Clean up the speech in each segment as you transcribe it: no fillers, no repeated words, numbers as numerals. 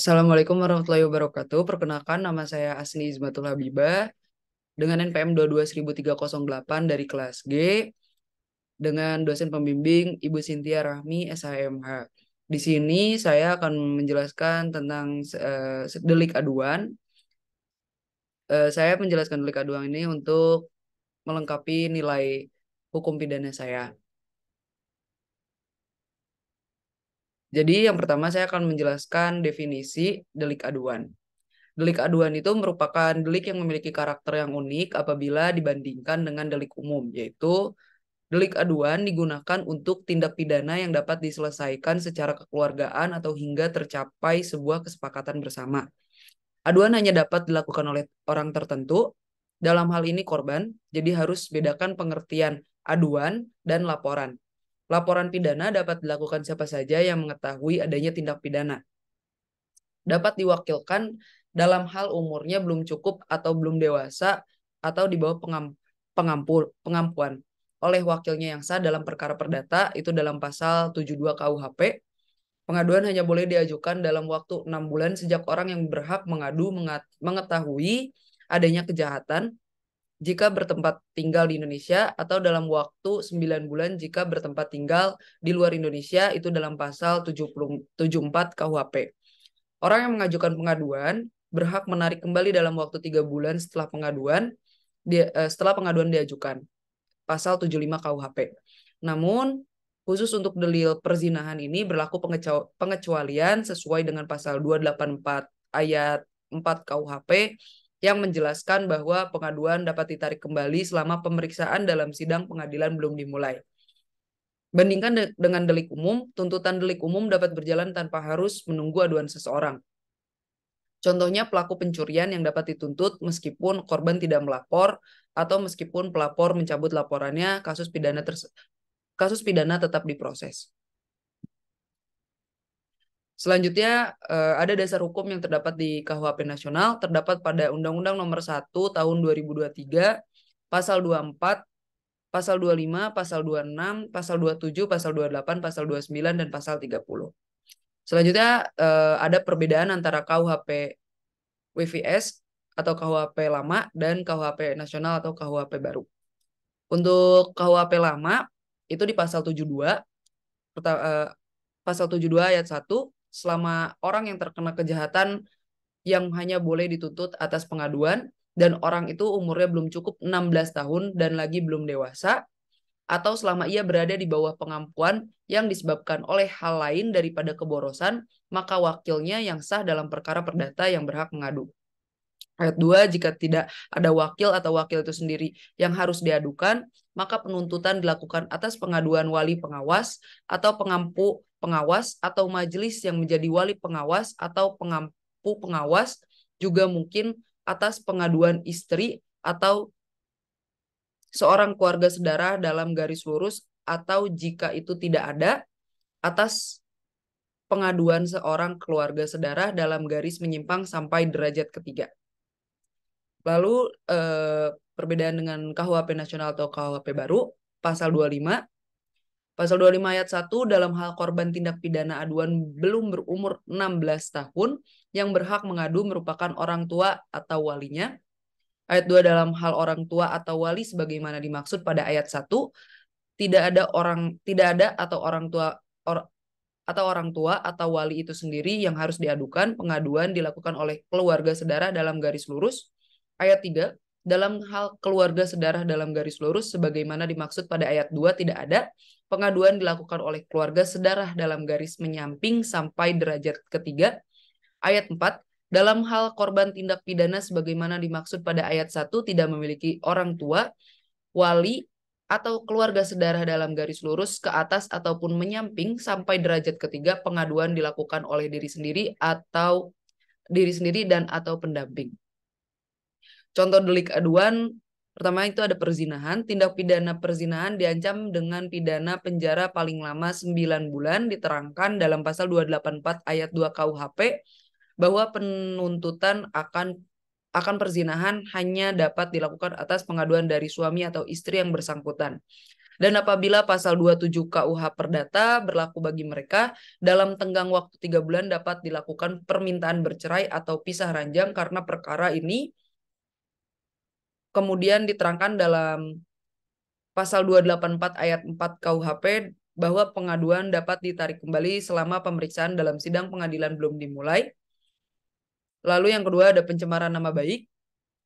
Assalamualaikum warahmatullahi wabarakatuh. Perkenalkan, nama saya Asni Izmatul Habibah dengan NPM 22.308 dari kelas G dengan dosen pembimbing Ibu Sintia Rahmi SHMH. Di sini saya akan menjelaskan tentang delik aduan. Saya menjelaskan delik aduan ini untuk melengkapi nilai hukum pidana saya. Jadi yang pertama saya akan menjelaskan definisi delik aduan. Delik aduan itu merupakan delik yang memiliki karakter yang unik apabila dibandingkan dengan delik umum, yaitu delik aduan digunakan untuk tindak pidana yang dapat diselesaikan secara kekeluargaan atau hingga tercapai sebuah kesepakatan bersama. Aduan hanya dapat dilakukan oleh orang tertentu, dalam hal ini korban, jadi harus bedakan pengertian aduan dan laporan. Laporan pidana dapat dilakukan siapa saja yang mengetahui adanya tindak pidana. Dapat diwakilkan dalam hal umurnya belum cukup atau belum dewasa atau di bawah pengampuan oleh wakilnya yang sah dalam perkara perdata, itu dalam pasal 72 KUHP. Pengaduan hanya boleh diajukan dalam waktu 6 bulan sejak orang yang berhak mengadu mengetahui adanya kejahatan jika bertempat tinggal di Indonesia, atau dalam waktu 9 bulan jika bertempat tinggal di luar Indonesia, itu dalam pasal 74 KUHP. Orang yang mengajukan pengaduan berhak menarik kembali dalam waktu 3 bulan setelah pengaduan diajukan. Pasal 75 KUHP. Namun, khusus untuk dalil perzinahan ini berlaku pengecualian sesuai dengan pasal 284 ayat 4 KUHP yang menjelaskan bahwa pengaduan dapat ditarik kembali selama pemeriksaan dalam sidang pengadilan belum dimulai. Bandingkan dengan delik umum, tuntutan delik umum dapat berjalan tanpa harus menunggu aduan seseorang. Contohnya pelaku pencurian yang dapat dituntut meskipun korban tidak melapor atau meskipun pelapor mencabut laporannya, kasus pidana tetap diproses. Selanjutnya, ada dasar hukum yang terdapat di KUHP nasional, terdapat pada Undang-Undang Nomor 1 Tahun 2023, Pasal 24, Pasal 25, Pasal 26, Pasal 27, Pasal 28, Pasal 29, dan Pasal 30. Selanjutnya, ada perbedaan antara KUHP WVS atau KUHP lama dan KUHP nasional atau KUHP baru. Untuk KUHP lama, itu di Pasal 72, Pasal 72 ayat 1, selama orang yang terkena kejahatan yang hanya boleh dituntut atas pengaduan dan orang itu umurnya belum cukup 16 tahun dan lagi belum dewasa, atau selama ia berada di bawah pengampuan yang disebabkan oleh hal lain daripada keborosan, maka wakilnya yang sah dalam perkara perdata yang berhak mengadu. Ayat 2, jika tidak ada wakil atau wakil itu sendiri yang harus diadukan, maka penuntutan dilakukan atas pengaduan wali pengawas atau pengampu pengawas atau majelis yang menjadi wali pengawas atau pengampu pengawas, juga mungkin atas pengaduan istri atau seorang keluarga saudara dalam garis lurus, atau jika itu tidak ada, atas pengaduan seorang keluarga saudara dalam garis menyimpang sampai derajat ketiga. Lalu perbedaan dengan KUHP nasional atau KUHP baru, pasal 25. Pasal 25 ayat 1, dalam hal korban tindak pidana aduan belum berumur 16 tahun yang berhak mengadu merupakan orang tua atau walinya. Ayat 2, dalam hal orang tua atau wali sebagaimana dimaksud pada ayat 1, tidak ada atau orang tua atau wali itu sendiri yang harus diadukan. Pengaduan dilakukan oleh keluarga saudara dalam garis lurus. Ayat 3, dalam hal keluarga saudara dalam garis lurus sebagaimana dimaksud pada ayat 2 tidak ada. Pengaduan dilakukan oleh keluarga saudara dalam garis menyamping sampai derajat ketiga. Ayat 4, dalam hal korban tindak pidana sebagaimana dimaksud pada ayat 1 tidak memiliki orang tua, wali, atau keluarga saudara dalam garis lurus ke atas ataupun menyamping sampai derajat ketiga, pengaduan dilakukan oleh diri sendiri dan atau pendamping. Contoh delik aduan pertama itu ada perzinahan. Tindak pidana perzinahan diancam dengan pidana penjara paling lama 9 bulan, diterangkan dalam pasal 284 ayat 2 KUHP bahwa penuntutan akan perzinahan hanya dapat dilakukan atas pengaduan dari suami atau istri yang bersangkutan. Dan apabila pasal 27 KUH Perdata berlaku bagi mereka, dalam tenggang waktu 3 bulan dapat dilakukan permintaan bercerai atau pisah ranjang karena perkara ini kemudian diterangkan dalam pasal 284 ayat 4 KUHP bahwa pengaduan dapat ditarik kembali selama pemeriksaan dalam sidang pengadilan belum dimulai. Lalu yang kedua ada pencemaran nama baik.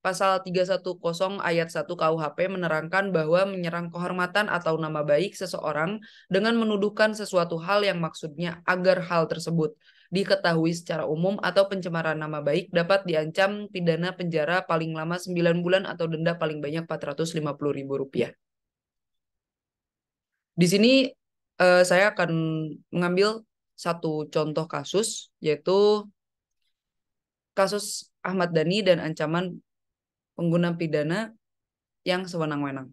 Pasal 310 ayat 1 KUHP menerangkan bahwa menyerang kehormatan atau nama baik seseorang dengan menuduhkan sesuatu hal yang maksudnya agar hal tersebut diketahui secara umum atau pencemaran nama baik dapat diancam pidana penjara paling lama 9 bulan atau denda paling banyak Rp450.000. Di sini saya akan mengambil satu contoh kasus, yaitu kasus Ahmad Dhani dan ancaman pengguna pidana yang sewenang-wenang.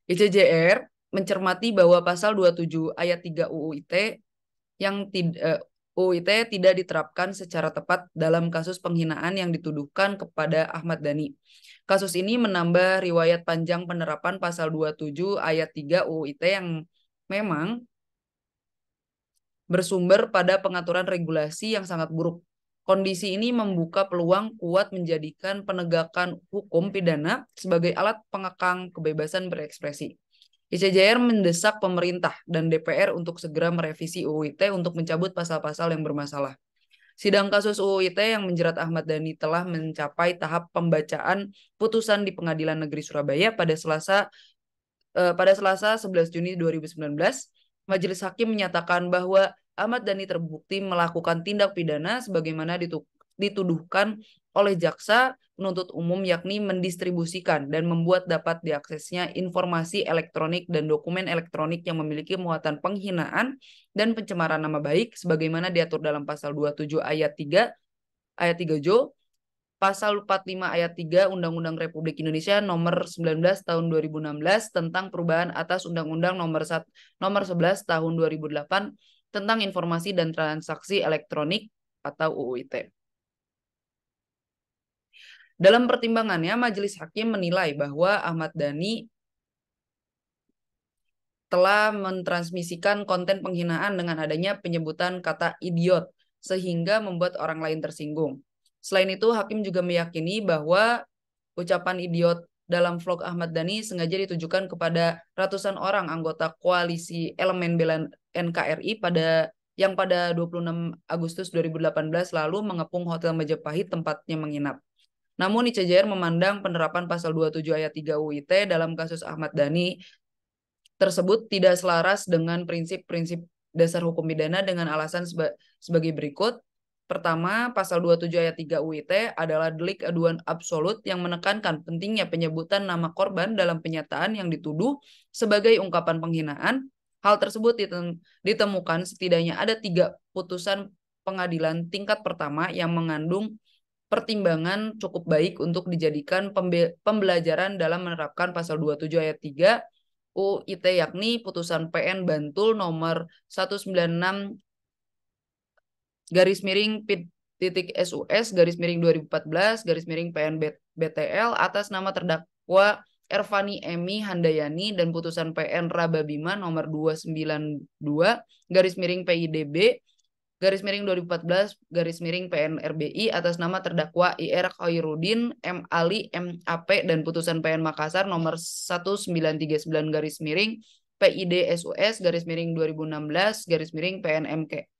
ICJR mencermati bahwa pasal 27 ayat 3 UU ITE yang UU ITE tidak diterapkan secara tepat dalam kasus penghinaan yang dituduhkan kepada Ahmad Dhani. Kasus ini menambah riwayat panjang penerapan pasal 27 ayat 3 UU ITE yang memang bersumber pada pengaturan regulasi yang sangat buruk. Kondisi ini membuka peluang kuat menjadikan penegakan hukum pidana sebagai alat pengekang kebebasan berekspresi. ICJR mendesak pemerintah dan DPR untuk segera merevisi UU ITE untuk mencabut pasal-pasal yang bermasalah. Sidang kasus UU ITE yang menjerat Ahmad Dhani telah mencapai tahap pembacaan putusan di Pengadilan Negeri Surabaya pada Selasa 11 Juni 2019. Majelis Hakim menyatakan bahwa Ahmad Dhani terbukti melakukan tindak pidana sebagaimana dituduhkan oleh jaksa penuntut umum, yakni mendistribusikan dan membuat dapat diaksesnya informasi elektronik dan dokumen elektronik yang memiliki muatan penghinaan dan pencemaran nama baik sebagaimana diatur dalam pasal 27 ayat 3 Jo, pasal 45 ayat 3 Undang-Undang Republik Indonesia nomor 19 tahun 2016 tentang perubahan atas Undang-Undang nomor 11 tahun 2008 tentang informasi dan transaksi elektronik atau UU ITE. Dalam pertimbangannya, Majelis Hakim menilai bahwa Ahmad Dhani telah mentransmisikan konten penghinaan dengan adanya penyebutan kata idiot, sehingga membuat orang lain tersinggung. Selain itu, Hakim juga meyakini bahwa ucapan idiot dalam vlog Ahmad Dhani sengaja ditujukan kepada ratusan orang anggota koalisi elemen bela NKRI yang pada 26 Agustus 2018 lalu mengepung Hotel Majapahit tempatnya menginap. Namun ICJR memandang penerapan pasal 27 ayat 3 UU ITE dalam kasus Ahmad Dhani tersebut tidak selaras dengan prinsip-prinsip dasar hukum pidana dengan alasan sebagai berikut. Pertama, pasal 27 ayat 3 UU ITE adalah delik aduan absolut yang menekankan pentingnya penyebutan nama korban dalam penyataan yang dituduh sebagai ungkapan penghinaan. Hal tersebut ditemukan setidaknya ada 3 putusan pengadilan tingkat pertama yang mengandung pertimbangan cukup baik untuk dijadikan pembelajaran dalam menerapkan pasal 27 ayat 3 UU ITE, yakni putusan PN Bantul nomor 196 /SUS /2014 PN atas nama terdakwa Ervani Emi Handayani dan putusan PN Rababima nomor 292 /PIDB 2014 PN atas nama terdakwa IR Khairuddin M Ali MAP dan putusan PN Makassar nomor 1939 PID SUS /2016 PN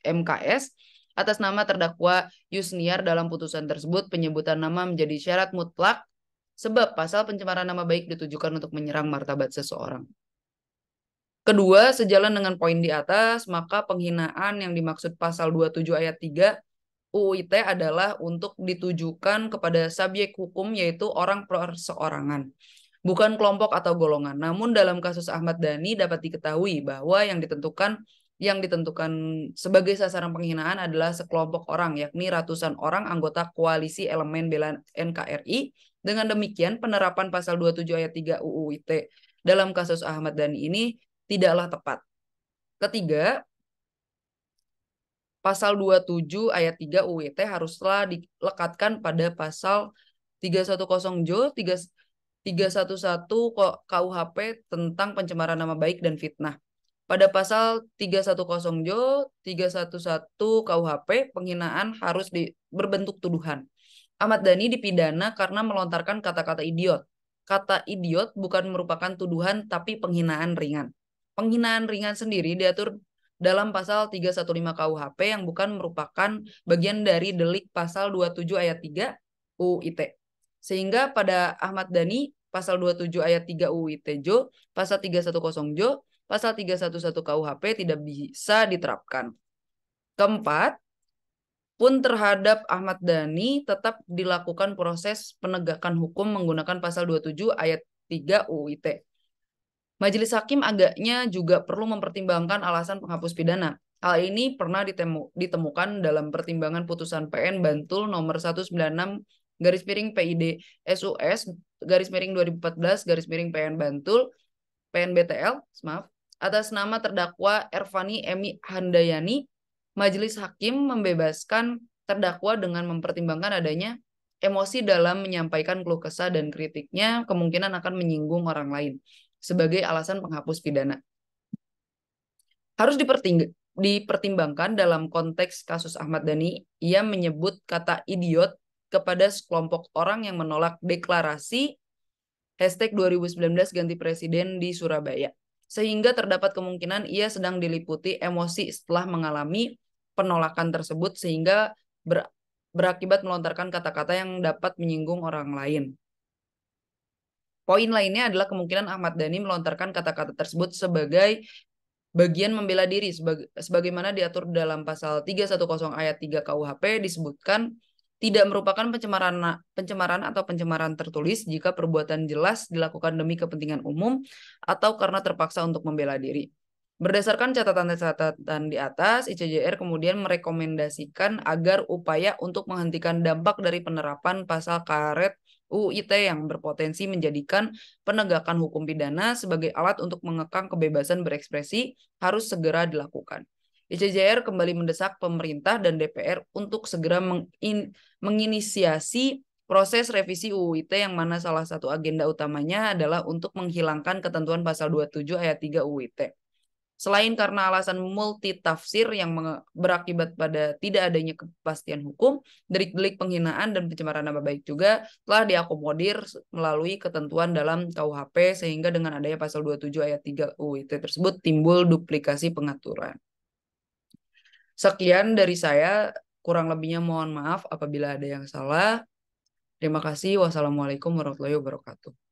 MKS atas nama terdakwa Yusniar. Dalam putusan tersebut penyebutan nama menjadi syarat mutlak sebab pasal pencemaran nama baik ditujukan untuk menyerang martabat seseorang. Kedua, sejalan dengan poin di atas, maka penghinaan yang dimaksud pasal 27 ayat 3 UU ITE adalah untuk ditujukan kepada subjek hukum, yaitu orang perseorangan, bukan kelompok atau golongan. Namun dalam kasus Ahmad Dhani dapat diketahui bahwa yang ditentukan sebagai sasaran penghinaan adalah sekelompok orang, yakni ratusan orang anggota koalisi elemen bela NKRI. Dengan demikian, penerapan pasal 27 ayat 3 UU ITE dalam kasus Ahmad Dhani ini tidaklah tepat. Ketiga, pasal 27 ayat 3 UU ITE haruslah dilekatkan pada pasal 310 Jo, 311 KUHP tentang pencemaran nama baik dan fitnah. Pada pasal 310 Jo, 311 KUHP, penghinaan harus berbentuk tuduhan. Ahmad Dhani dipidana karena melontarkan kata-kata idiot. Kata idiot bukan merupakan tuduhan tapi penghinaan ringan. Penghinaan ringan sendiri diatur dalam pasal 315 KUHP yang bukan merupakan bagian dari delik pasal 27 ayat 3 UU ITE. Sehingga pada Ahmad Dhani pasal 27 ayat 3 UU ITE Jo, pasal 310 Jo, pasal 311 KUHP tidak bisa diterapkan. Keempat, pun terhadap Ahmad Dhani tetap dilakukan proses penegakan hukum menggunakan pasal 27 ayat 3 UU ITE. Majelis Hakim agaknya juga perlu mempertimbangkan alasan penghapus pidana. Hal ini pernah ditemukan dalam pertimbangan putusan PN Bantul nomor 196 garis miring PID SUS garis miring 2014 garis miring PN Bantul PNBTL, maaf, atas nama terdakwa Ervani Emi Handayani. Majelis Hakim membebaskan terdakwa dengan mempertimbangkan adanya emosi dalam menyampaikan keluh kesah dan kritiknya kemungkinan akan menyinggung orang lain sebagai alasan penghapus pidana. Harus dipertimbangkan dalam konteks kasus Ahmad Dhani, ia menyebut kata idiot kepada sekelompok orang yang menolak deklarasi #2019 ganti presiden di Surabaya. Sehingga terdapat kemungkinan ia sedang diliputi emosi setelah mengalami penolakan tersebut sehingga berakibat melontarkan kata-kata yang dapat menyinggung orang lain. Poin lainnya adalah kemungkinan Ahmad Dhani melontarkan kata-kata tersebut sebagai bagian membela diri sebagaimana diatur dalam pasal 310 ayat 3 KUHP disebutkan tidak merupakan pencemaran atau pencemaran tertulis jika perbuatan jelas dilakukan demi kepentingan umum atau karena terpaksa untuk membela diri. Berdasarkan catatan-catatan di atas, ICJR kemudian merekomendasikan agar upaya untuk menghentikan dampak dari penerapan pasal karet UU ITE yang berpotensi menjadikan penegakan hukum pidana sebagai alat untuk mengekang kebebasan berekspresi harus segera dilakukan. ICJR kembali mendesak pemerintah dan DPR untuk segera menginisiasi proses revisi UU ITE yang mana salah satu agenda utamanya adalah untuk menghilangkan ketentuan pasal 27 ayat 3 UU ITE. Selain karena alasan multitafsir yang berakibat pada tidak adanya kepastian hukum, delik-delik penghinaan dan pencemaran nama baik juga telah diakomodir melalui ketentuan dalam KUHP sehingga dengan adanya pasal 27 ayat 3 UU ITE tersebut timbul duplikasi pengaturan. Sekian dari saya, kurang lebihnya mohon maaf apabila ada yang salah. Terima kasih. Wassalamualaikum warahmatullahi wabarakatuh.